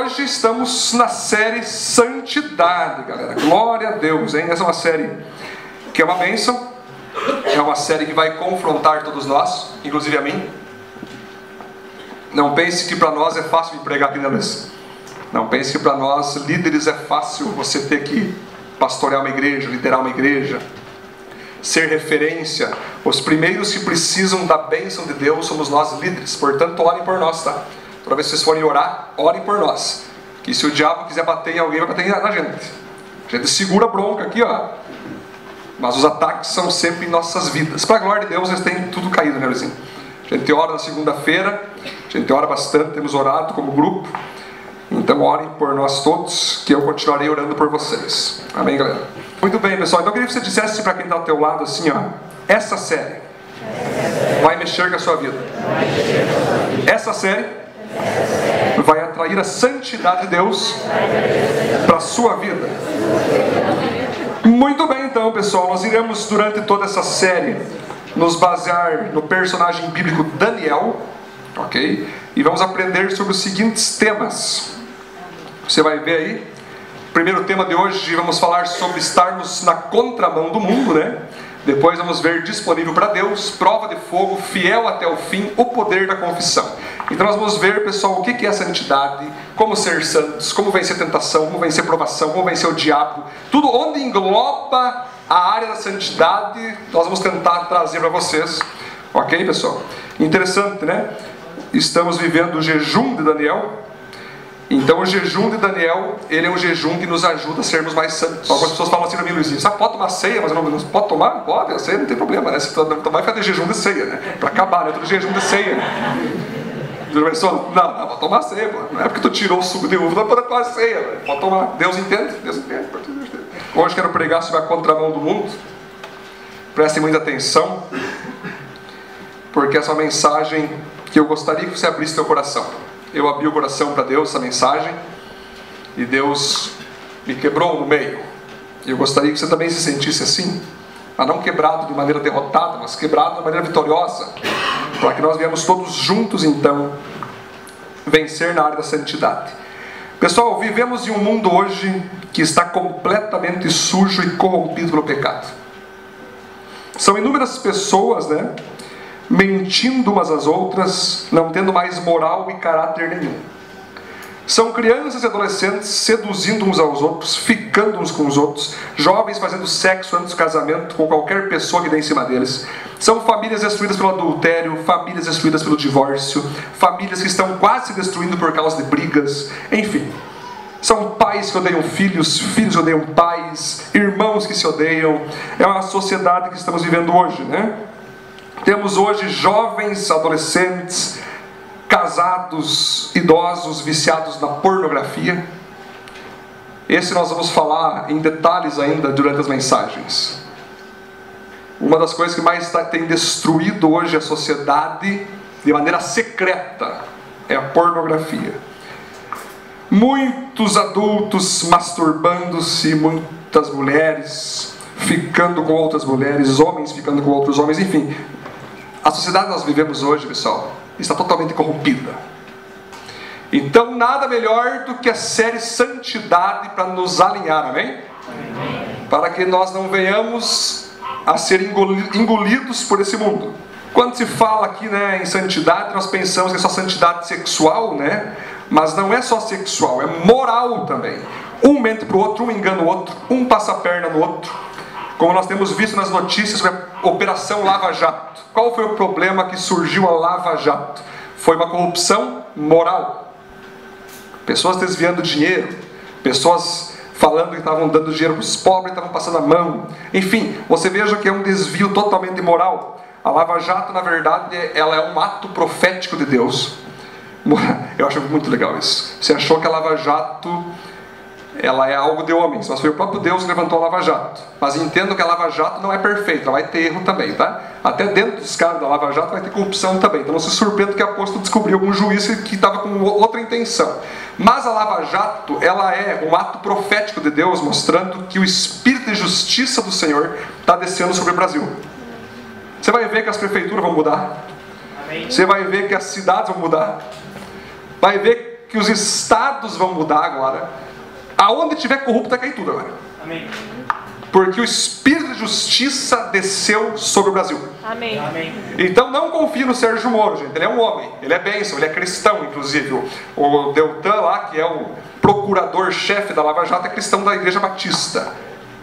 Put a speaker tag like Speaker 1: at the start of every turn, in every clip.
Speaker 1: hoje estamos na série Santidade, galera. Glória a Deus, hein? Essa é uma série que é uma bênção. É uma série que vai confrontar todos nós, inclusive a mim. Não pense que para nós é fácil de pregar aqui, né, Luiz? Não pense que para nós, líderes, é fácil você ter que pastorear uma igreja, liderar uma igreja, ser referência. Os primeiros que precisam da bênção de Deus somos nós, líderes. Portanto, orem por nós, tá? Toda vez que vocês forem orar, orem por nós. Que se o diabo quiser bater em alguém, vai bater na gente. A gente segura a bronca aqui, ó. Mas os ataques são sempre em nossas vidas. Para a glória de Deus, eles têm tudo caído, né, Luizinho? A gente ora na segunda-feira, a gente ora bastante, temos orado como grupo. Então orem por nós todos, que eu continuarei orando por vocês. Amém, galera? Muito bem, pessoal. Então eu queria que você dissesse para quem está ao teu lado assim, ó. Essa série vai mexer com a sua vida. Essa série vai atrair a santidade de Deus para a sua vida. Muito bem, então, pessoal. Nós iremos, durante toda essa série, nos basear no personagem bíblico Daniel, ok? E vamos aprender sobre os seguintes temas. Você vai ver aí. Primeiro tema de hoje, vamos falar sobre estarmos na contramão do mundo, né? Depois vamos ver disponível para Deus, prova de fogo, fiel até o fim, o poder da confissão. Então nós vamos ver, pessoal, o que é santidade, como ser santos, como vencer tentação, como vencer provação, como vencer o diabo. Tudo onde engloba a área da santidade, nós vamos tentar trazer para vocês. Ok, pessoal? Interessante, né? Estamos vivendo o jejum de Daniel. Então o jejum de Daniel, ele é um jejum que nos ajuda a sermos mais santos. Algumas pessoas falam assim para mim, Luizinho, sabe, pode tomar ceia, mas não pode tomar? Pode, a ceia não tem problema, né? Se tomar, vai fazer jejum de ceia, né? Para acabar, né? Tudo jejum de ceia. Não, vou tomar ceia, pô. Não é porque tu tirou o suco de uva, não pode tomar ceia, né? Pode tomar. Deus entende? Deus entende. Hoje quero pregar sobre a contramão do mundo. Prestem muita atenção, porque essa é uma mensagem que eu gostaria que você abrisse teu coração. Eu abri o coração para Deus, essa mensagem, e Deus me quebrou no meio. E eu gostaria que você também se sentisse assim, mas não quebrado de maneira derrotada, mas quebrado de maneira vitoriosa, para que nós viemos todos juntos, então, vencer na área da santidade. Pessoal, vivemos em um mundo hoje que está completamente sujo e corrompido pelo pecado. São inúmeras pessoas, né? Mentindo umas às outras, não tendo mais moral e caráter nenhum. São crianças e adolescentes seduzindo uns aos outros, ficando uns com os outros, jovens fazendo sexo antes do casamento com qualquer pessoa que dê em cima deles. São famílias destruídas pelo adultério, famílias destruídas pelo divórcio, famílias que estão quase se destruindo por causa de brigas, enfim. São pais que odeiam filhos, filhos que odeiam pais, irmãos que se odeiam. É uma sociedade que estamos vivendo hoje, né? Temos hoje jovens, adolescentes, casados, idosos, viciados na pornografia. Esse nós vamos falar em detalhes ainda durante as mensagens. Uma das coisas que mais tem destruído hoje a sociedade, de maneira secreta, é a pornografia. Muitos adultos masturbando-se, muitas mulheres ficando com outras mulheres, homens ficando com outros homens, enfim. A sociedade que nós vivemos hoje, pessoal, está totalmente corrompida. Então, nada melhor do que a série Santidade para nos alinhar, amém? Para que nós não venhamos a ser engolidos por esse mundo. Quando se fala aqui, né, em santidade, nós pensamos que é só santidade sexual, né? Mas não é só sexual, é moral também. Um mente para o outro, um engana o outro, um passa a perna no outro. Como nós temos visto nas notícias sobre a Operação Lava Jato. Qual foi o problema que surgiu a Lava Jato? Foi uma corrupção moral. Pessoas desviando dinheiro, pessoas falando que estavam dando dinheiro para os pobres, estavam passando a mão. Enfim, você veja que é um desvio totalmente moral. A Lava Jato, na verdade, ela é um ato profético de Deus. Eu acho muito legal isso. Você achou que a Lava Jato ela é algo de homens, mas foi o próprio Deus que levantou a Lava Jato. Mas entendo que a Lava Jato não é perfeita, ela vai ter erro também, tá? Até dentro dos caras da Lava Jato vai ter corrupção também. Então não se surpreenda que a apóstolo descobriu algum juiz que estava com outra intenção. Mas a Lava Jato, ela é um ato profético de Deus, mostrando que o Espírito de Justiça do Senhor está descendo sobre o Brasil. Você vai ver que as prefeituras vão mudar. Você vai ver que as cidades vão mudar. Vai ver que os estados vão mudar agora. Aonde tiver corrupto vai cair tudo agora.
Speaker 2: Amém.
Speaker 1: Porque o Espírito de Justiça desceu sobre o Brasil.
Speaker 3: Amém.
Speaker 2: Amém.
Speaker 1: Então não confie no Sérgio Moro, gente. Ele é um homem, ele é bênção, ele é cristão, inclusive. O Deltan lá, que é o procurador-chefe da Lava Jato, é cristão da Igreja Batista,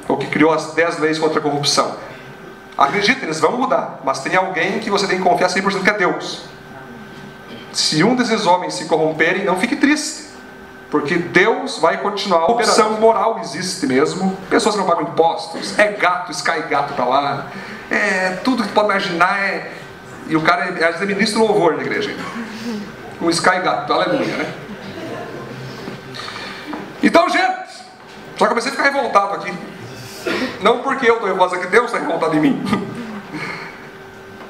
Speaker 1: o que criou as 10 leis contra a corrupção. Acredite, eles vão mudar, mas tem alguém que você tem que confiar 100% que é Deus. Se um desses homens se corromperem, não fique triste, porque Deus vai continuar. A corrupção moral existe mesmo. Pessoas que não pagam impostos, é gato, Sky gato pra lá, tudo que tu pode imaginar. E o cara às vezes é ministro do louvor na igreja, um Sky gato, aleluia, né? Então, gente, já comecei a ficar revoltado aqui. Não porque eu estou revoltado, é que Deus está revoltado em mim.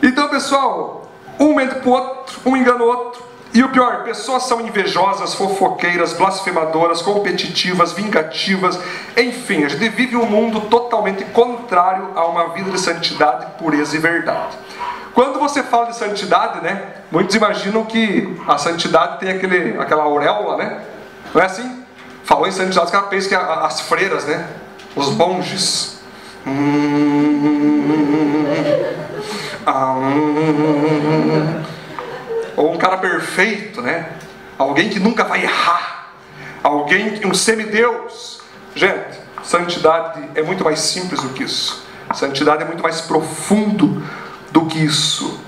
Speaker 1: Então, pessoal, um mente para o outro, um engana o outro. E o pior, pessoas são invejosas, fofoqueiras, blasfemadoras, competitivas, vingativas. Enfim, a gente vive um mundo totalmente contrário a uma vida de santidade, pureza e verdade. Quando você fala de santidade, né, muitos imaginam que a santidade tem aquela auréola, né? Não é assim? Falou em santidade, os caras pensam que as freiras, né? Os monges. Ou um cara perfeito, né? Alguém que nunca vai errar. Um semideus. Gente, santidade é muito mais simples do que isso. Santidade é muito mais profundo do que isso.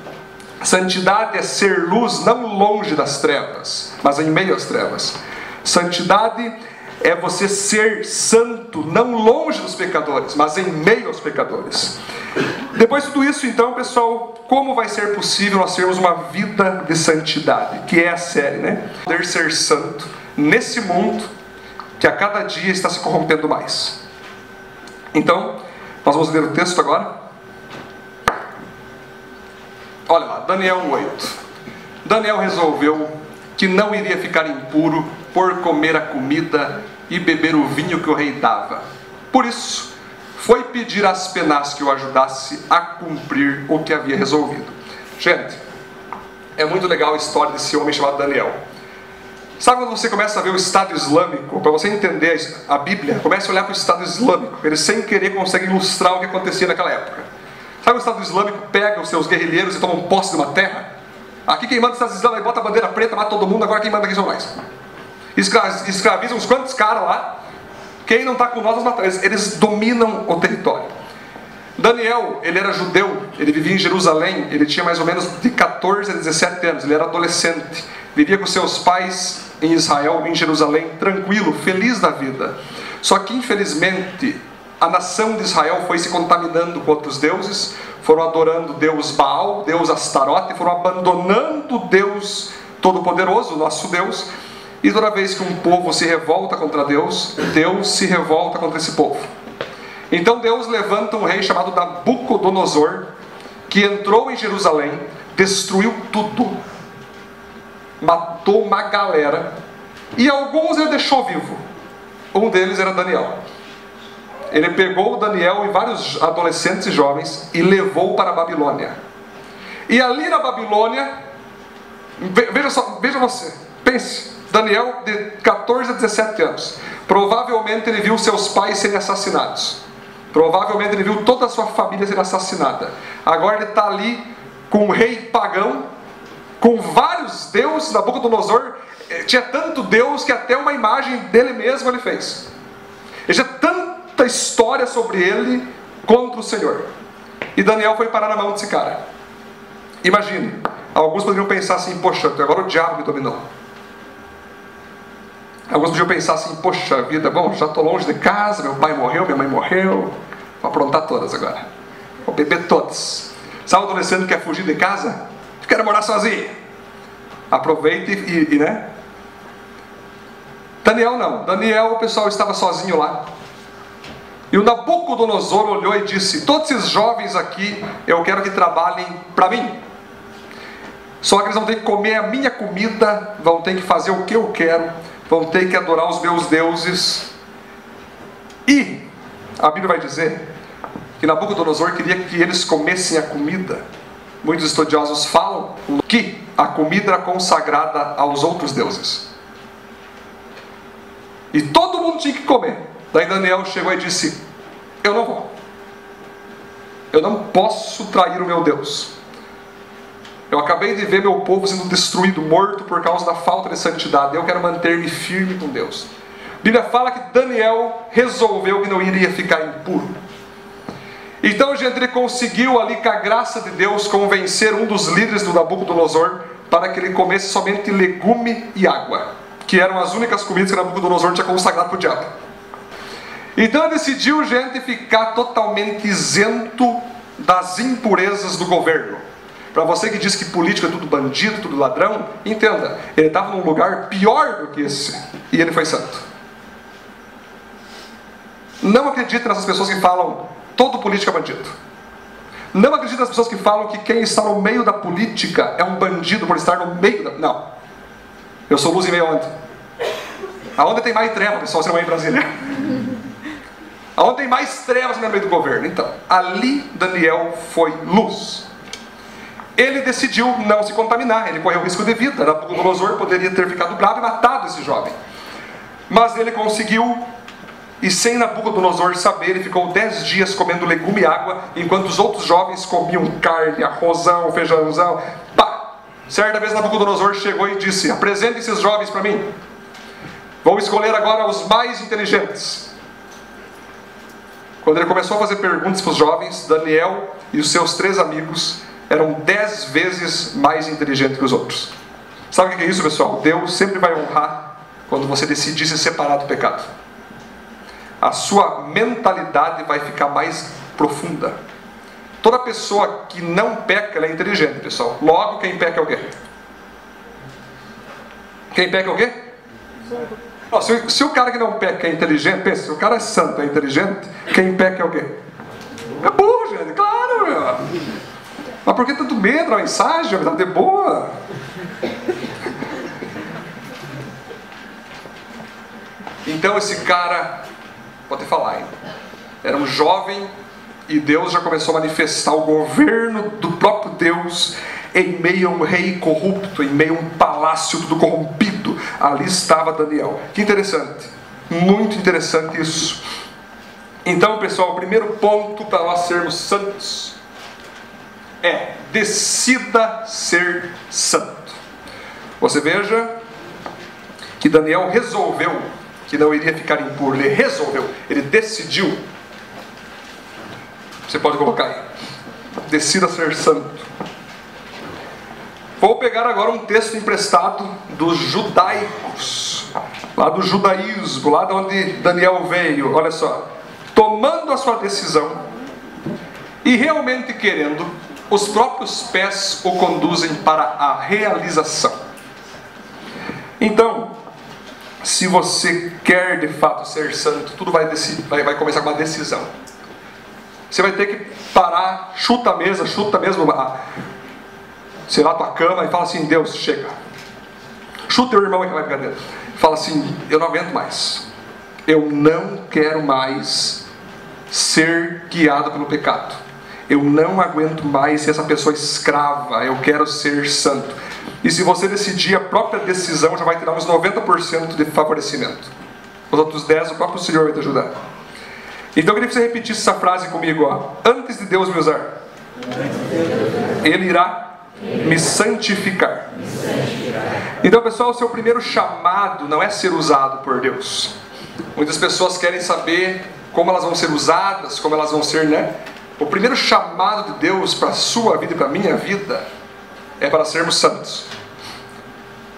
Speaker 1: Santidade é ser luz não longe das trevas, mas em meio às trevas. Santidade é você ser santo, não longe dos pecadores, mas em meio aos pecadores. Depois de tudo isso, então, pessoal, como vai ser possível nós termos uma vida de santidade? Que é a série, né? Poder ser santo nesse mundo que a cada dia está se corrompendo mais. Então, nós vamos ler o texto agora. Olha lá, Daniel 8. Daniel resolveu que não iria ficar impuro por comer a comida e beber o vinho que o rei dava. Por isso, foi pedir a Aspenaz que o ajudasse a cumprir o que havia resolvido. Gente, é muito legal a história desse homem chamado Daniel. Sabe quando você começa a ver o Estado Islâmico, para você entender a Bíblia, comece a olhar para o Estado Islâmico, eles sem querer conseguem ilustrar o que acontecia naquela época. Sabe o Estado Islâmico pega os seus guerrilheiros e tomam posse de uma terra? Aqui quem manda o Estado Islâmico bota a bandeira preta, mata todo mundo, agora quem manda aqui são nós. Escravizam uns quantos caras lá, quem não está com nós matamos. Eles dominam o território. Daniel, ele era judeu, ele vivia em Jerusalém, ele tinha mais ou menos de 14 a 17 anos, ele era adolescente, vivia com seus pais em Israel, em Jerusalém, tranquilo, feliz da vida. Só que infelizmente a nação de Israel foi se contaminando com outros deuses, foram adorando Deus Baal, Deus Astarote, foram abandonando Deus Todo-Poderoso, nosso Deus. E toda vez que um povo se revolta contra Deus, Deus se revolta contra esse povo. Então Deus levanta um rei chamado Nabucodonosor, que entrou em Jerusalém, destruiu tudo, matou uma galera, e alguns ele deixou vivo. Um deles era Daniel. Ele pegou o Daniel e vários adolescentes e jovens e levou para a Babilônia. E ali na Babilônia, veja você, pense, Daniel de 14 a 17 anos, provavelmente ele viu seus pais serem assassinados, provavelmente ele viu toda a sua família ser assassinada. Agora ele está ali com um rei pagão, com vários deuses. Nabucodonosor tinha tanto Deus que até uma imagem dele mesmo ele fez. Ele tinha tanta história sobre ele contra o Senhor. E Daniel foi parar na mão desse cara. Imagine, alguns poderiam pensar assim: poxa, agora o diabo me dominou. Alguns podiam pensar assim: poxa vida, bom, já estou longe de casa, meu pai morreu, minha mãe morreu, vou aprontar todas agora, vou beber todas. Sabe o adolescente que quer fugir de casa? Quer morar sozinho? Aproveita né? Daniel não. Daniel, o pessoal estava sozinho lá. E o Nabucodonosor olhou e disse: todos esses jovens aqui, eu quero que trabalhem para mim. Só que eles vão ter que comer a minha comida, vão ter que fazer o que eu quero, vão ter que adorar os meus deuses. E a Bíblia vai dizer que Nabucodonosor queria que eles comessem a comida. Muitos estudiosos falam que a comida era consagrada aos outros deuses. E todo mundo tinha que comer. Daí Daniel chegou e disse: eu não vou. Eu não posso trair o meu Deus. Eu acabei de ver meu povo sendo destruído, morto por causa da falta de santidade. Eu quero manter-me firme com Deus. A Bíblia fala que Daniel resolveu que não iria ficar impuro. Então, gente, ele conseguiu ali, com a graça de Deus, convencer um dos líderes do Nabucodonosor para que ele comesse somente legume e água, que eram as únicas comidas que Nabucodonosor tinha consagrado para o diabo. Então ele decidiu, gente, ficar totalmente isento das impurezas do governo. Para você que diz que político é tudo bandido, tudo ladrão, entenda, ele estava num lugar pior do que esse, e ele foi santo. Não acredite nessas pessoas que falam todo político é bandido. Não acredite nas pessoas que falam que quem está no meio da política é um bandido por estar no meio da... Não. Eu sou luz em meio aonde? Aonde tem mais treva, pessoal, você não é em Brasília. Aonde tem mais trevas no meio do governo. Então, ali Daniel foi luz. Ele decidiu não se contaminar, ele correu risco de vida. Nabucodonosor poderia ter ficado bravo e matado esse jovem. Mas ele conseguiu, e sem Nabucodonosor saber, ele ficou 10 dias comendo legume e água, enquanto os outros jovens comiam carne, arrozão, feijãozão. Pá! Certa vez Nabucodonosor chegou e disse: apresente esses jovens para mim. Vou escolher agora os mais inteligentes. Quando ele começou a fazer perguntas para os jovens, Daniel e os seus 3 amigos eram 10 vezes mais inteligentes que os outros. Sabe o que é isso, pessoal? Deus sempre vai honrar quando você decidir se separar do pecado. A sua mentalidade vai ficar mais profunda. Toda pessoa que não peca, ela é inteligente, pessoal. Logo, quem peca é o quê? Quem peca é o quê? Não, se o cara que não peca é inteligente, pensa, se o cara é santo, é inteligente, quem peca é o quê? É burro, gente, claro, meu. Mas por que tanto medo na mensagem? A verdade é boa. Então esse cara, pode falar ainda, era um jovem e Deus já começou a manifestar o governo do próprio Deus em meio a um rei corrupto, em meio a um palácio tudo corrompido. Ali estava Daniel. Que interessante, muito interessante isso. Então, pessoal, o primeiro ponto para nós sermos santos é: decida ser santo. Você veja que Daniel resolveu que não iria ficar impuro. Ele resolveu, ele decidiu. Você pode colocar aí: decida ser santo. Vou pegar agora um texto emprestado dos judaicos, lá do judaísmo, lá de onde Daniel veio. Olha só: tomando a sua decisão e realmente querendo, os próprios pés o conduzem para a realização. Então, se você quer de fato ser santo, tudo vai começar com uma decisão. Você vai ter que parar, chuta a mesa, chuta mesmo sei lá, tua cama, e fala assim: Deus, chega. Chuta teu irmão e vai ficar dentro. Fala assim: eu não aguento mais. Eu não quero mais ser guiado pelo pecado. Eu não aguento mais ser essa pessoa escrava. Eu quero ser santo. E se você decidir, a própria decisão já vai te dar uns 90% de favorecimento. Os outros 10%, o próprio Senhor vai te ajudar. Então eu queria que você repetisse essa frase comigo, ó. Antes de Deus me usar, Ele irá me santificar. Então, pessoal, o seu primeiro chamado não é ser usado por Deus. Muitas pessoas querem saber como elas vão ser usadas, como elas vão ser, né? O primeiro chamado de Deus para a sua vida e para a minha vida é para sermos santos.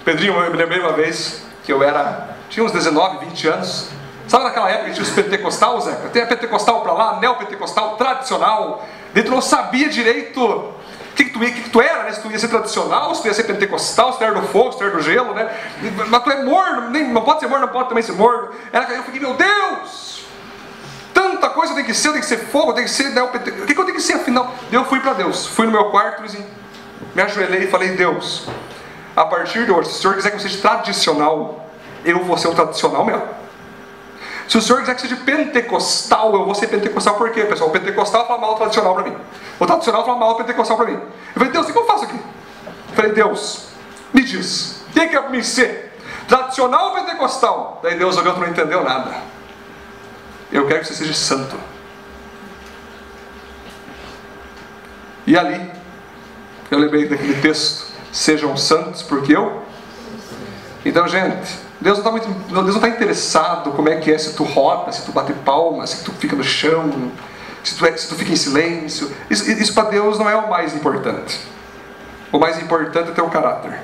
Speaker 1: Pedrinho, eu me lembrei uma vez que tinha uns 19, 20 anos. Sabe naquela época que tinha os pentecostal, Zé? Tem a pentecostal para lá, neopentecostal, tradicional. E tu não sabia direito o que tu era, né? Se tu ia ser tradicional, se tu ia ser pentecostal, se tu era do fogo, se tu era do gelo, né? Mas tu é morno, não pode ser morno, não pode também ser morno. Eu fiquei: meu Deus! Tanta coisa tem que ser fogo, tem que ser neopentecostal. O que eu tenho que ser afinal? Eu fui para Deus, fui no meu quarto, me ajoelhei e falei: Deus, a partir de hoje, se o Senhor quiser que eu seja tradicional, eu vou ser um tradicional mesmo. Se o Senhor quiser que seja pentecostal, eu vou ser pentecostal. Por quê, pessoal? O pentecostal fala mal do tradicional para mim. O tradicional fala mal do pentecostal para mim. Eu falei: Deus, o que eu faço aqui? Eu falei: Deus, me diz, o que é para mim ser? tradicional pentecostal. Daí Deus olhou, tu não entendeu nada. Eu quero que você seja santo. E ali, eu lembrei daquele texto, sejam santos porque eu... Então, gente, Deus não está interessado como é que é se tu roda, se tu bate palma, se tu fica no chão, se tu fica em silêncio. Isso para Deus não é o mais importante. O mais importante é teu caráter.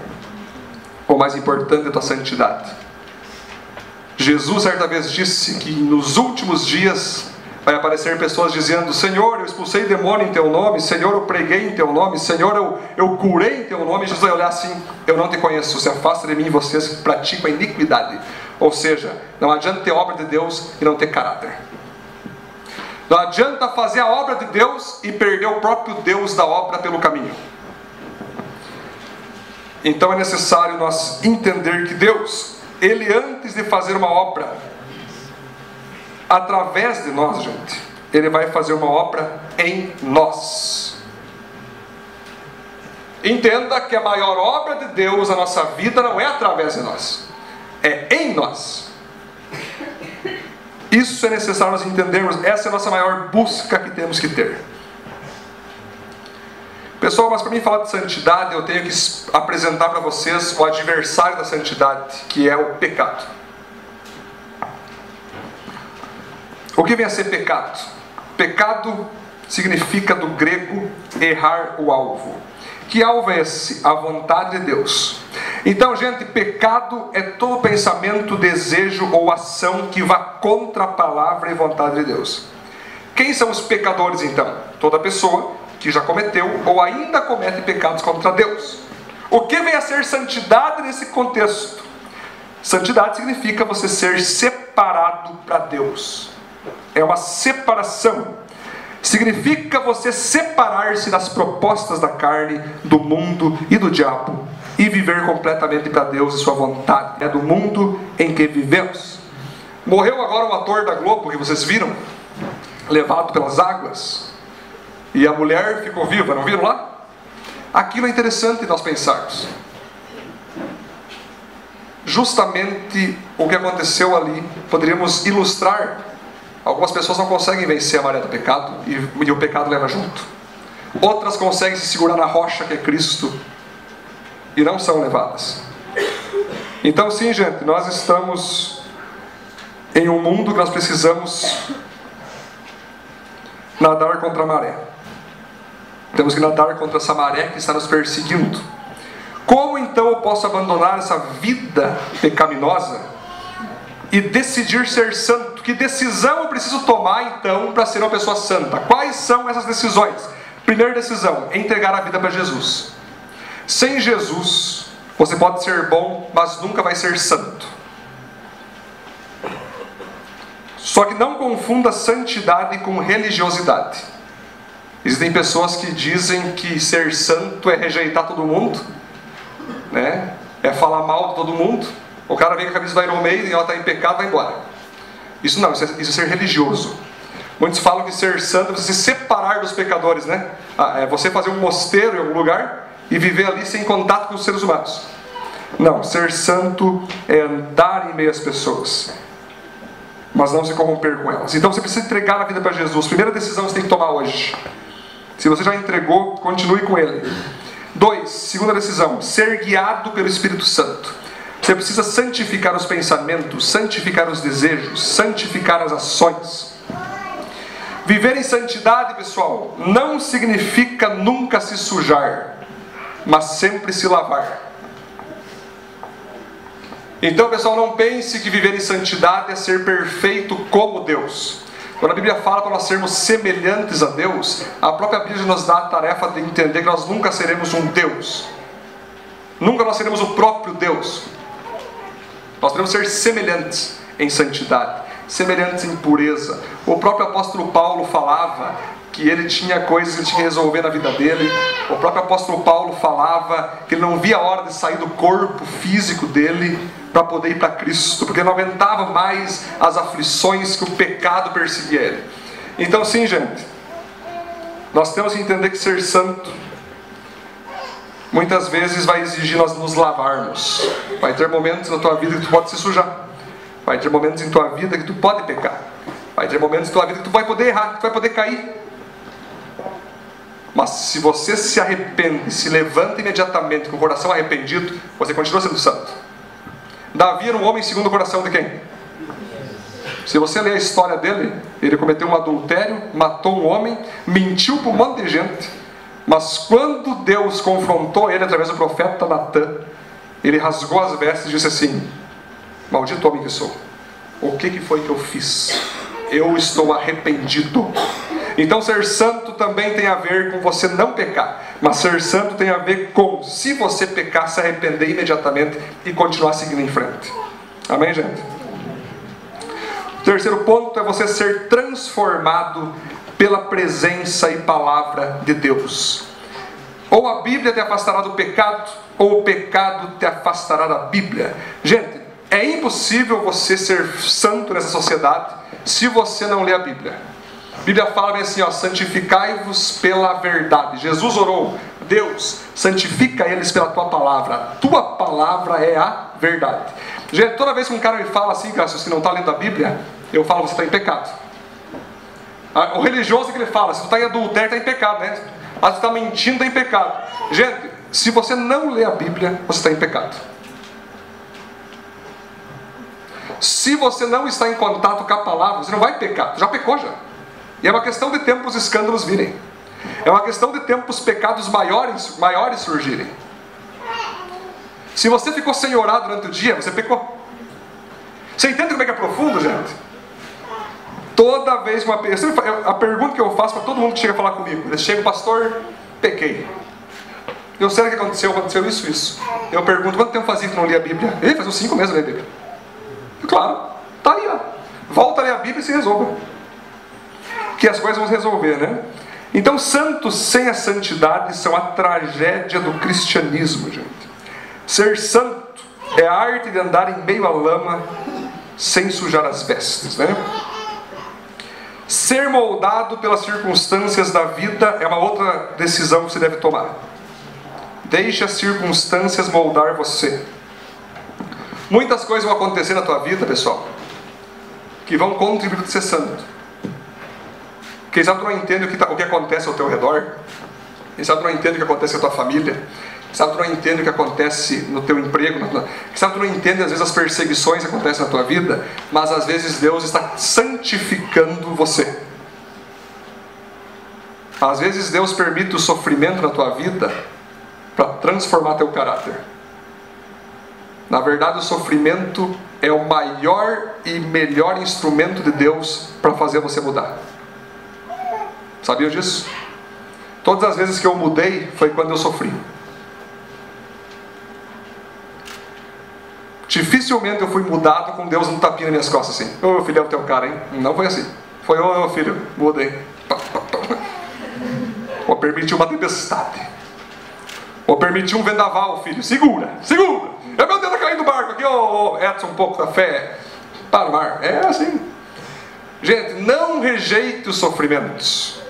Speaker 1: O mais importante é a tua santidade. Jesus certa vez disse que nos últimos dias vai aparecer pessoas dizendo: Senhor, eu expulsei demônio em teu nome, Senhor, eu preguei em teu nome, Senhor, eu curei em teu nome. E Jesus vai olhar assim: eu não te conheço, se afasta de mim, vocês praticam a iniquidade. Ou seja, não adianta ter obra de Deus e não ter caráter. Não adianta fazer a obra de Deus e perder o próprio Deus da obra pelo caminho. Então é necessário nós entender que Deus, Ele antes de fazer uma obra através de nós, gente, Ele vai fazer uma obra em nós. Entenda que a maior obra de Deus na nossa vida não é através de nós, é em nós. Isso é necessário nós entendermos. Essa é a nossa maior busca que temos que ter. Pessoal, mas para mim falar de santidade, eu tenho que apresentar para vocês o adversário da santidade, que é o pecado. O que vem a ser pecado? Pecado significa do grego errar o alvo. Que alvo é esse? A vontade de Deus. Então, gente, pecado é todo pensamento, desejo ou ação que vá contra a palavra e vontade de Deus. Quem são os pecadores então? Toda pessoa que já cometeu ou ainda comete pecados contra Deus. O que vem a ser santidade nesse contexto? Santidade significa você ser separado para Deus. É uma separação. Significa você separar-se das propostas da carne, do mundo e do diabo e viver completamente para Deus e sua vontade. É do mundo em que vivemos. Morreu agora um ator da Globo que vocês viram, levado pelas águas. E a mulher ficou viva, não viram lá? Aquilo é interessante nós pensarmos. Justamente o que aconteceu ali, poderíamos ilustrar. Algumas pessoas não conseguem vencer a maré do pecado e o pecado leva junto. Outras conseguem se segurar na rocha que é Cristo e não são levadas. Então sim, gente, nós estamos em um mundo que nós precisamos nadar contra a maré. Temos que nadar contra essa maré que está nos perseguindo. Como então eu posso abandonar essa vida pecaminosa e decidir ser santo? Que decisão eu preciso tomar então para ser uma pessoa santa? Quais são essas decisões? Primeira decisão, entregar a vida para Jesus. Sem Jesus, você pode ser bom, mas nunca vai ser santo. Só que não confunda santidade com religiosidade. Existem pessoas que dizem que ser santo é rejeitar todo mundo, né? É falar mal de todo mundo. O cara vem com a camisa do Iron Maiden e ela está em pecado, vai embora. Isso não, isso é ser religioso. Muitos falam que ser santo é você se separar dos pecadores, né? É você fazer um mosteiro em algum lugar e viver ali sem contato com os seres humanos. Não, ser santo é andar em meio às pessoas, mas não se corromper com elas. Então você precisa entregar a vida para Jesus. Primeira decisão que você tem que tomar hoje. Se você já entregou, continue com Ele. 2, segunda decisão, ser guiado pelo Espírito Santo. Você precisa santificar os pensamentos, santificar os desejos, santificar as ações. Viver em santidade, pessoal, não significa nunca se sujar, mas sempre se lavar. Então, pessoal, não pense que viver em santidade é ser perfeito como Deus. Quando a Bíblia fala para nós sermos semelhantes a Deus, a própria Bíblia nos dá a tarefa de entender que nós nunca seremos um Deus. Nunca nós seremos o próprio Deus. Nós devemos ser semelhantes em santidade, semelhantes em pureza. O próprio apóstolo Paulo falava que ele tinha coisas que ele tinha que resolver na vida dele. O próprio apóstolo Paulo falava que ele não via a hora de sair do corpo físico dele para poder ir para Cristo, porque não aguentava mais as aflições que o pecado perseguia ele. Então sim, gente, nós temos que entender que ser santo muitas vezes vai exigir nós nos lavarmos. Vai ter momentos na tua vida que tu pode se sujar. Vai ter momentos em tua vida que tu pode pecar. Vai ter momentos em tua vida que tu vai poder errar, que tu vai poder cair. Mas se você se arrepende, se levanta imediatamente com o coração arrependido, você continua sendo santo. Davi era um homem segundo o coração de quem? Se você ler a história dele, ele cometeu um adultério, matou um homem, mentiu para um monte de gente. Mas quando Deus confrontou ele através do profeta Natã, ele rasgou as vestes e disse assim: maldito homem que sou, o que foi que eu fiz? Eu estou arrependido. Então ser santo também tem a ver com você não pecar. Mas ser santo tem a ver com, se você pecar, se arrepender imediatamente e continuar seguindo em frente. Amém, gente? O terceiro ponto é você ser transformado pela presença e palavra de Deus. Ou a Bíblia te afastará do pecado, ou o pecado te afastará da Bíblia. Gente, é impossível você ser santo nessa sociedade se você não lê a Bíblia. A Bíblia fala bem assim, ó, santificai-vos pela verdade. Jesus orou: Deus, santifica eles pela tua palavra. A tua palavra é a verdade. Gente, toda vez que um cara me fala assim, Cássio, se não está lendo a Bíblia, eu falo: você está em pecado. O religioso que ele fala: se tu está em adultério, está em pecado, né? Se tu está mentindo, está em pecado. Gente, se você não lê a Bíblia, você está em pecado. Se você não está em contato com a palavra, você não vai pecar. Já pecou já. E é uma questão de tempo os escândalos virem. É uma questão de tempo os pecados maiores surgirem. Se você ficou sem orar durante o dia, você pecou. Você entende como é que é profundo, gente? Toda vez que a pergunta que eu faço para todo mundo que chega a falar comigo, eles chegam: pastor, pequei. Eu sei o que aconteceu, isso. Eu pergunto: quanto tempo fazia que não lia a Bíblia? Ele faz uns 5 meses ler a Bíblia. E claro, tá aí, ó. Volta a ler a Bíblia e se resolva. Que as coisas vão se resolver, né? Então, santos sem a santidade são a tragédia do cristianismo, gente. Ser santo é a arte de andar em meio à lama sem sujar as vestes, né? Ser moldado pelas circunstâncias da vida é uma outra decisão que você deve tomar. Deixe as circunstâncias moldar você. Muitas coisas vão acontecer na tua vida, pessoal, que vão contribuir para ser santo. Quem sabe tu não entende o que acontece ao teu redor. Quem sabe tu não entende o que acontece com a tua família. Quem sabe tu não entende o que acontece no teu emprego. Quem sabe tu não entende às vezes as perseguições que acontecem na tua vida. Mas às vezes Deus está santificando você. Às vezes Deus permite o sofrimento na tua vida para transformar teu caráter. Na verdade, o sofrimento é o maior e melhor instrumento de Deus para fazer você mudar. Sabia disso? Todas as vezes que eu mudei foi quando eu sofri. Dificilmente eu fui mudado com Deus um tapinha nas minhas costas assim: ô filho, é o teu cara, hein? Não foi assim. Foi: ô filho, mudei. Ou permitiu uma tempestade. Ou permitiu um vendaval, filho. Segura. É meu Deus, tá caindo do barco aqui, ô Edson, um pouco da fé. Para o mar. É assim. Gente, não rejeite os sofrimentos.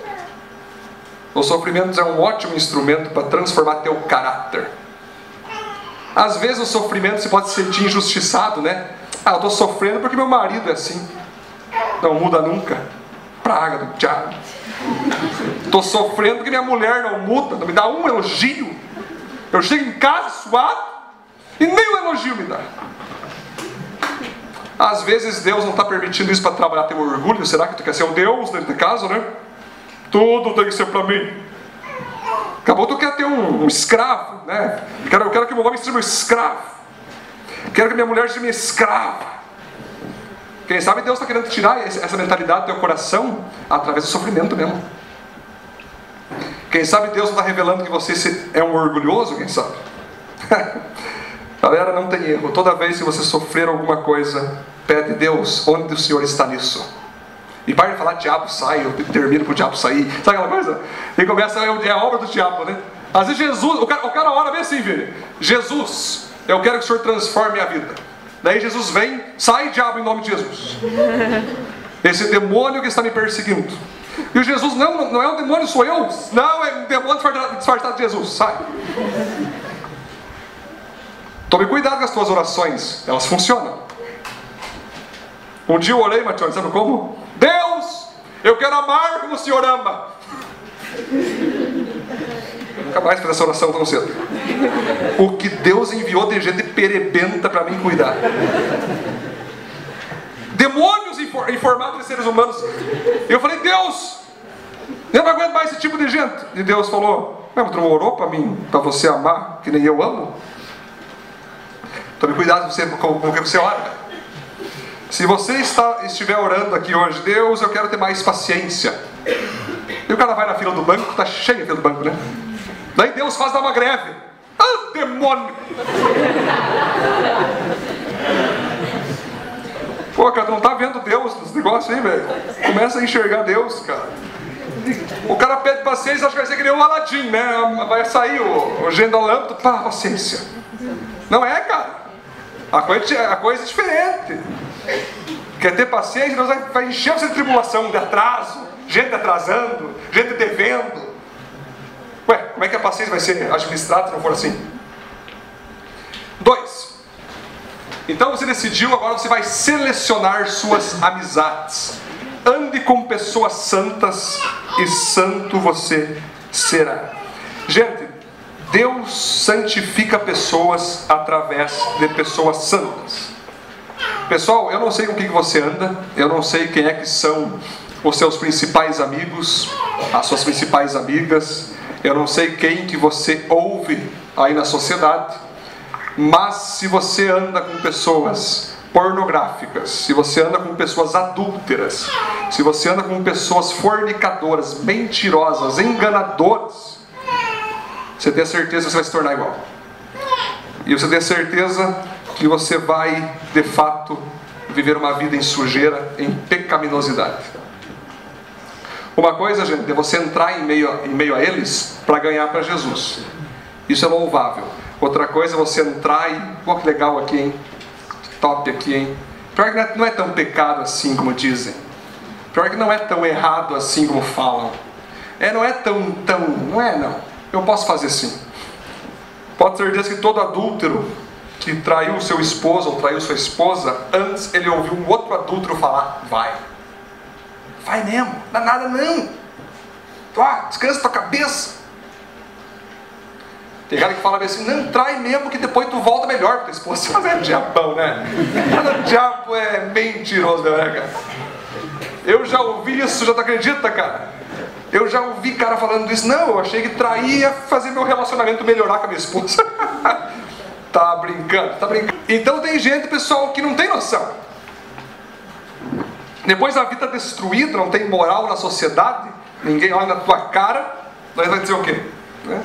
Speaker 1: Os sofrimentos é um ótimo instrumento para transformar teu caráter. Às vezes o sofrimento você pode se sentir injustiçado, né? Ah, eu estou sofrendo porque meu marido é assim. Não muda nunca. Praga do diabo. Estou sofrendo porque minha mulher não muda, não me dá um elogio. Eu chego em casa suado e nem um elogio me dá. Às vezes Deus não está permitindo isso para trabalhar teu orgulho. Será que tu quer ser o Deus dentro de casa, né? Tudo tem que ser para mim. Acabou, tu quer ter um escravo, né? Eu quero que meu homem seja meu escravo. Quero que minha mulher seja minha escrava. Quem sabe Deus está querendo tirar essa mentalidade do teu coração através do sofrimento mesmo. Quem sabe Deus está revelando que você é um orgulhoso, quem sabe? Galera, não tem erro. Toda vez que você sofrer alguma coisa, pede: Deus, onde o Senhor está nisso? E para de falar: diabo sai, eu termino para o diabo sair. Sabe aquela coisa? E começa, é a obra do diabo, né? Às vezes Jesus, o cara ora bem assim, filho: Jesus, eu quero que o Senhor transforme a vida. Daí Jesus vem: sai, diabo, em nome de Jesus. Esse demônio que está me perseguindo, E o Jesus, não é um demônio, sou eu. Não, é um demônio disfarçado de Jesus. Sai. Tome cuidado com as tuas orações. Elas funcionam. Um dia eu orei, Matione, sabe como? Deus, eu quero amar como o Senhor ama. Nunca mais fiz essa oração tão cedo. O que Deus enviou de gente perebenta para mim cuidar. Demônios em formato de seres humanos. E eu falei, Deus, eu não aguento mais esse tipo de gente. E Deus falou, mas tu não orou para mim, para você amar que nem eu amo? Tome cuidado com o que você ora. Se você estiver orando aqui hoje, Deus, eu quero ter mais paciência. E o cara vai na fila do banco, está cheio a fila do banco, né? Daí Deus faz dar uma greve. Ah, demônio! Pô, cara, tu não tá vendo Deus nos negócios aí, velho? Começa a enxergar Deus, cara. O cara pede paciência, acha que vai ser que nem o Aladim, né? Vai sair o gênio da lâmpada, pá, paciência. Não é, cara. A coisa é diferente. Quer ter paciência, Deus vai encher você de tribulação, de atraso, gente atrasando, gente devendo. Ué, como é que a paciência vai ser administrada se não for assim? 2. Então você decidiu, agora você vai selecionar suas amizades. Ande com pessoas santas e santo você será. Gente, Deus santifica pessoas através de pessoas santas. Pessoal, eu não sei com quem você anda, eu não sei quem é que são os seus principais amigos, as suas principais amigas, eu não sei quem que você ouve aí na sociedade, mas se você anda com pessoas pornográficas, se você anda com pessoas adúlteras, se você anda com pessoas fornicadoras, mentirosas, enganadoras, você tem certeza que você vai se tornar igual. E você tem certeza que você vai, de fato, viver uma vida em sujeira, em pecaminosidade. Uma coisa, gente, é você entrar em meio a eles para ganhar para Jesus. Isso é louvável. Outra coisa é você entrar e... Pô, que legal aqui, hein? Top aqui, hein? Pior que não é tão pecado assim como dizem. Pior que não é tão errado assim como falam. Não é tão... Não é, não. Eu posso fazer sim. Pode ter certeza que todo adúltero que traiu o seu esposo ou traiu sua esposa, antes ele ouviu um outro adúltero falar, vai mesmo, não dá nada não, descansa tua cabeça. Tem cara que fala assim, não, trai mesmo que depois tu volta melhor pra tua esposa. Mas é diabão, né? O diabo é mentiroso, né, cara? Eu já ouvi isso, já tu acredita, cara? Eu já ouvi cara falando isso, não, eu achei que trair ia fazer meu relacionamento melhorar com a minha esposa. Tá brincando. Então tem gente, pessoal, que não tem noção. Depois a vida destruída, não tem moral na sociedade, ninguém olha na tua cara, daí vai dizer o quê? Né?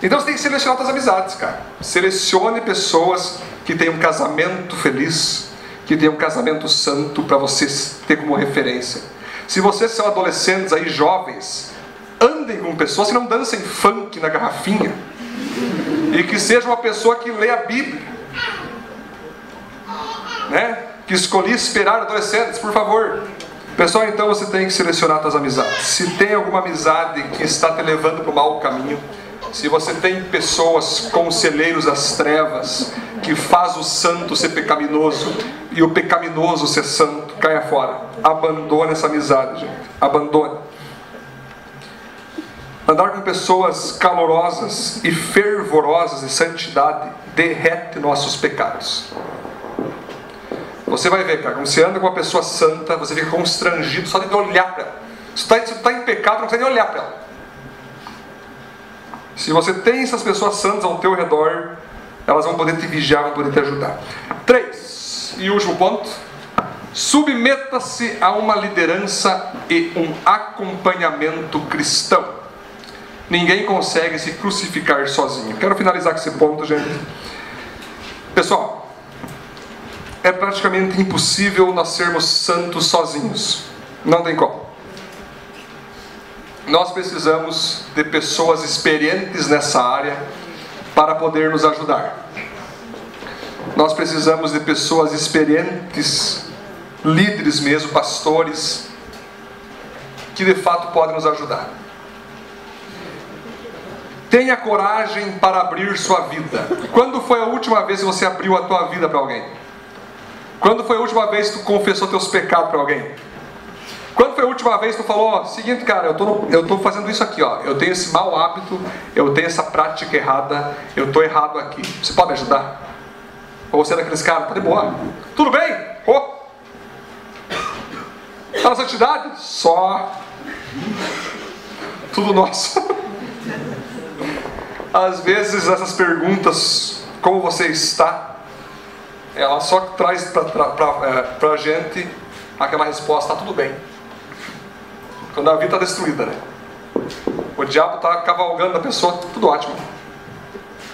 Speaker 1: Então você tem que selecionar suas amizades, cara. Selecione pessoas que tenham um casamento feliz, que tenham um casamento santo, para vocês ter como referência. Se vocês são adolescentes aí, jovens, andem com pessoas que não dancem funk na garrafinha. E que seja uma pessoa que lê a Bíblia, né? Que escolhi esperar adolescentes, por favor. Pessoal, então você tem que selecionar suas amizades. Se tem alguma amizade que está te levando para o mau caminho, se você tem pessoas, conselheiros das trevas, que faz o santo ser pecaminoso e o pecaminoso ser santo, caia fora. Abandone essa amizade, gente. Abandone. Andar com pessoas calorosas e fervorosas de santidade derrete nossos pecados. Você vai ver, cara, quando você anda com uma pessoa santa, você fica constrangido só de olhar para ela. Se você está em pecado, não consegue nem olhar para ela. Se você tem essas pessoas santas ao teu redor, elas vão poder te vigiar, vão poder te ajudar. 3. E último ponto. Submeta-se a uma liderança e um acompanhamento cristão. Ninguém consegue se crucificar sozinho. Quero finalizar com esse ponto, gente. Pessoal, é praticamente impossível nós sermos santos sozinhos. Não tem como. Nós precisamos de pessoas experientes nessa área para poder nos ajudar. Nós precisamos de pessoas experientes, líderes mesmo, pastores, que de fato podem nos ajudar. Tenha coragem para abrir sua vida. Quando foi a última vez que você abriu a tua vida para alguém? Quando foi a última vez que tu confessou teus pecados para alguém? Quando foi a última vez que tu falou, ó, seguinte cara, eu tô fazendo isso aqui, ó, eu tenho esse mau hábito, eu tenho essa prática errada, eu tô errado aqui, você pode me ajudar? Ou você é daqueles caras, tá de boa, tudo bem? Oh. Tá na santidade? Só. Tudo nosso. Às vezes essas perguntas, como você está, ela só traz pra gente aquela resposta, tá tudo bem. Quando a vida está destruída, né? O diabo está cavalgando a pessoa, tudo ótimo.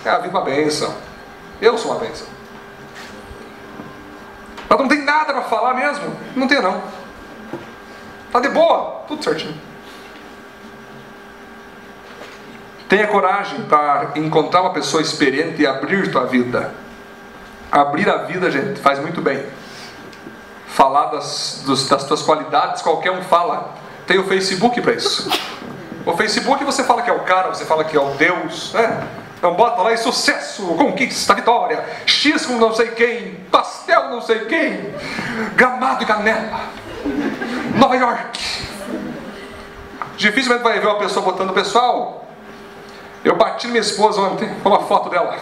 Speaker 1: A vida é uma bênção. Eu sou uma bênção. Mas não tem nada para falar mesmo? Não tem não. Tá de boa, tudo certinho. Tenha coragem para encontrar uma pessoa experiente e abrir tua vida. Abrir a vida, gente, faz muito bem. Falar das tuas qualidades, qualquer um fala. Tem o Facebook para isso. O Facebook você fala que é o cara, você fala que é o Deus, né? Então bota lá, sucesso, conquista, vitória, X com não sei quem, pastel não sei quem, Gramado e Canela, Nova York. Dificilmente vai ver uma pessoa botando, pessoal, eu bati minha esposa ontem, com uma foto dela.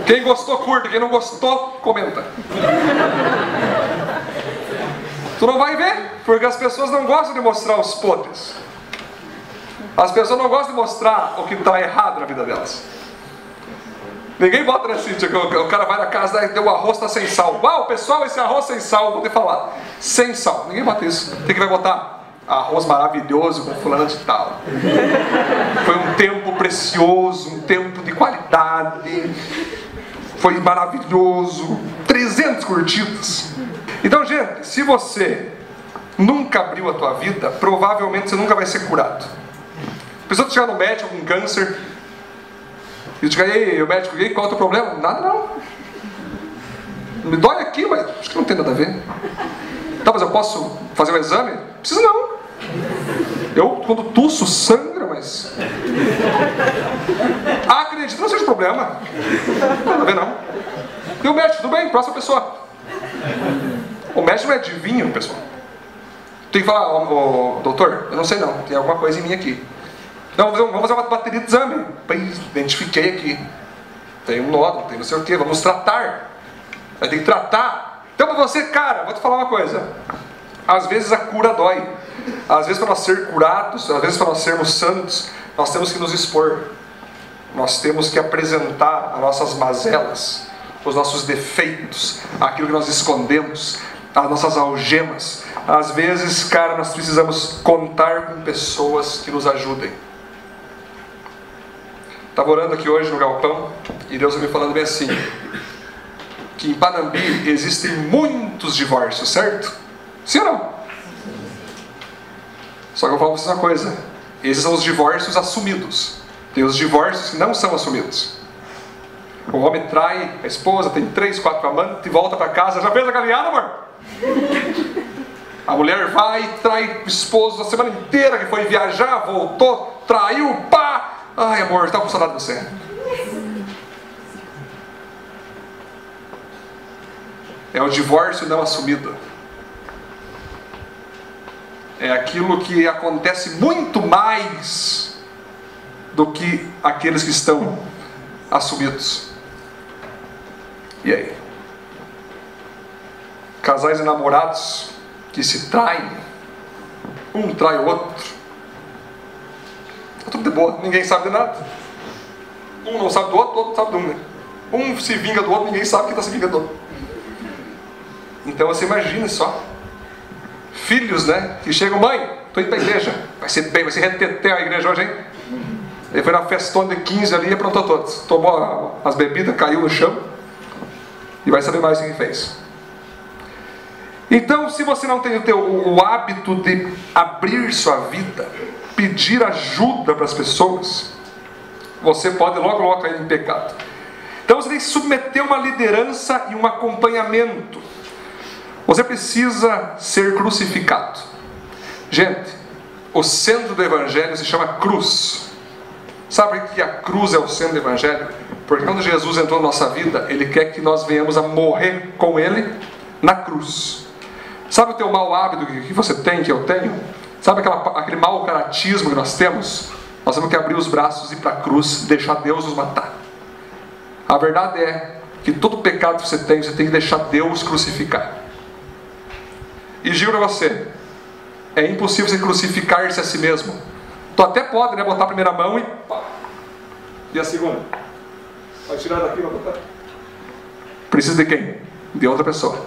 Speaker 1: Quem gostou, curta. Quem não gostou, comenta. Tu não vai ver, porque as pessoas não gostam de mostrar os podres. As pessoas não gostam de mostrar o que está errado na vida delas. Ninguém bota na Cíntia, que o cara vai na casa e o arroz está sem sal. Uau, pessoal, esse arroz sem sal, vou te falar. Sem sal. Ninguém bota isso. Tem que vai botar arroz maravilhoso com fulano de tal. Foi um tempo precioso, um tempo de qualidade. Foi maravilhoso. 300 curtidas. Então, gente, se você nunca abriu a tua vida, provavelmente você nunca vai ser curado. A pessoa chegar no médico com câncer e diga, ei, o médico, e aí, qual é o teu problema? Nada não. Me dói aqui, mas acho que não tem nada a ver. Tá, mas eu posso fazer um exame? Precisa não. Eu, quando tuço, sangra, mas... acredito, não seja problema. Não tem nada a ver, não. E o médico, tudo bem, próxima pessoa. O médico não é adivinho, pessoal. Tem que falar, doutor, eu não sei não, tem alguma coisa em mim aqui. Não, vamos fazer uma bateria de exame. Identifiquei aqui. Tem um nódulo, tem não sei o que, vamos tratar. Vai ter que tratar. Então pra você, cara, vou te falar uma coisa. Às vezes a cura dói. Às vezes para nós ser curados, às vezes para nós sermos santos, nós temos que nos expor. Nós temos que apresentar as nossas mazelas, os nossos defeitos, aquilo que nós escondemos, as nossas algemas. Às vezes, cara, nós precisamos contar com pessoas que nos ajudem. Estava orando aqui hoje no galpão e Deus me falando bem assim, que em Panambi existem muitos divórcios, certo? Sim ou não? Só que eu falo para vocês uma coisa, esses são os divórcios assumidos. Tem os divórcios que não são assumidos. O homem trai a esposa, tem 3, 4 amantes e volta para casa. Já fez a caminhada, amor? A mulher vai e trai o esposo a semana inteira, que foi viajar, voltou, traiu, pá! Ai, amor, estava com saudade de você. É o divórcio não assumido. É aquilo que acontece muito mais do que aqueles que estão assumidos. E aí? Casais e namorados que se traem, um trai o outro, tá tudo de boa, ninguém sabe de nada. Um não sabe do outro, o outro não sabe de um, né? Um se vinga do outro, ninguém sabe quem está se vingando do outro. Então você imagina só, filhos, né, que chegam, mãe, estou indo para a igreja, vai ser bem, vai ser reteté a igreja hoje, hein? Ele foi na festona de 15 ali e aprontou todos, tomou as bebidas, caiu no chão e vai saber mais o que fez. Então, se você não tem o hábito de abrir sua vida, pedir ajuda para as pessoas, você pode logo cair em pecado. Então você tem que submeter uma liderança e um acompanhamento. Você precisa ser crucificado. Gente, o centro do Evangelho se chama cruz. Sabe por que a cruz é o centro do Evangelho? Porque quando Jesus entrou na nossa vida, Ele quer que nós venhamos a morrer com Ele na cruz. Sabe o teu mau hábito que você tem, que eu tenho? Sabe aquele mau caratismo que nós temos? Nós temos que abrir os braços e ir para a cruz, deixar Deus nos matar. A verdade é que todo pecado que você tem que deixar Deus crucificar. E juro a você, é impossível você crucificar-se a si mesmo. Tu até pode, né, botar a primeira mão e pá. E a segunda? Vai tirar daqui e vai botar. Precisa de quem? De outra pessoa.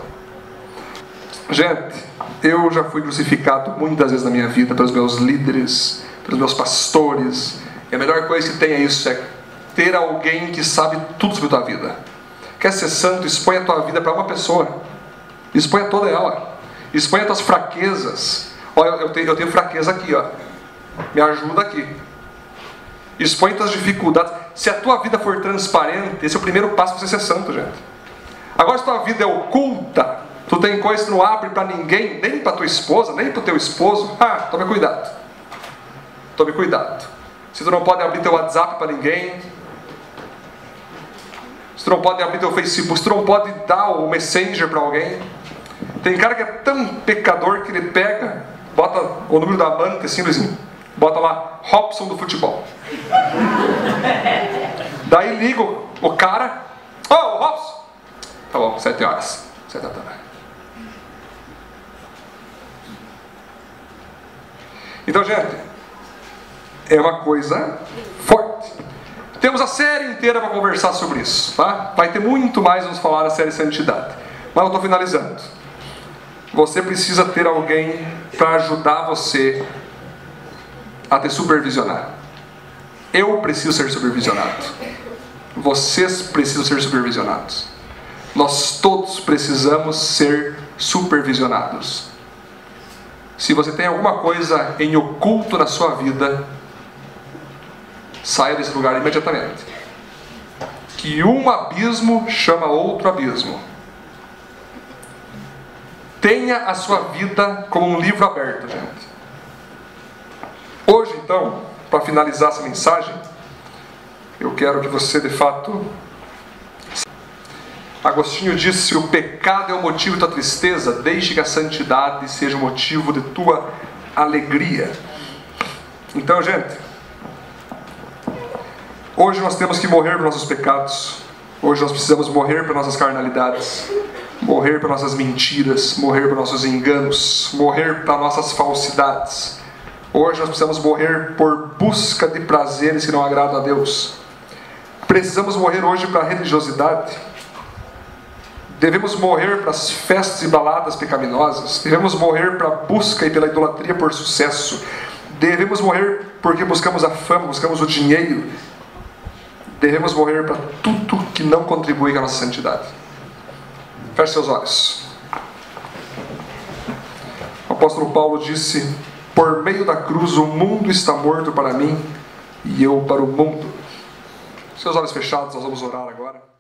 Speaker 1: Gente, eu já fui crucificado muitas vezes na minha vida pelos meus líderes, pelos meus pastores. E a melhor coisa que tem é isso, é ter alguém que sabe tudo sobre a tua vida. Quer ser santo? Expõe a tua vida para uma pessoa. Exponha toda ela. Exponha as tuas fraquezas. Olha, eu tenho fraqueza aqui, ó. Me ajuda aqui. Expõe as tuas dificuldades. Se a tua vida for transparente, esse é o primeiro passo para você ser santo, gente. Agora, se a tua vida é oculta, tu tem coisa que não abre para ninguém, nem para tua esposa, nem para o teu esposo, tome cuidado. Tome cuidado. Se tu não pode abrir teu WhatsApp para ninguém, se tu não pode abrir teu Facebook, se tu não pode dar o Messenger para alguém. Tem cara que é tão pecador que ele pega, bota o número da banca, assim, bota lá, Robson do futebol. Daí liga o cara, Robson! Tá bom, 7 horas. 7 da tarde. Então, gente, é uma coisa forte. Temos a série inteira para conversar sobre isso, tá? Vai ter muito mais nos falar na série Santidade. Mas eu estou finalizando. Você precisa ter alguém para ajudar você a te supervisionar. Eu preciso ser supervisionado. Vocês precisam ser supervisionados. Nós todos precisamos ser supervisionados. Se você tem alguma coisa em oculto na sua vida, saia desse lugar imediatamente. Que um abismo chama outro abismo. Tenha a sua vida como um livro aberto, gente. Hoje, então, para finalizar essa mensagem, eu quero que você, de fato... Agostinho disse: o pecado é o motivo da tua tristeza, deixe que a santidade seja o motivo de tua alegria. Então, gente, hoje nós temos que morrer para nossos pecados. Hoje nós precisamos morrer para nossas carnalidades, morrer para nossas mentiras, morrer para nossos enganos, morrer para nossas falsidades. Hoje nós precisamos morrer por busca de prazeres que não agradam a Deus. Precisamos morrer hoje para a religiosidade. Devemos morrer para as festas e baladas pecaminosas. Devemos morrer para a busca e pela idolatria por sucesso. Devemos morrer porque buscamos a fama, buscamos o dinheiro. Devemos morrer para tudo que não contribui com a nossa santidade. Feche seus olhos. O apóstolo Paulo disse: por meio da cruz o mundo está morto para mim e eu para o mundo. Seus olhos fechados, nós vamos orar agora.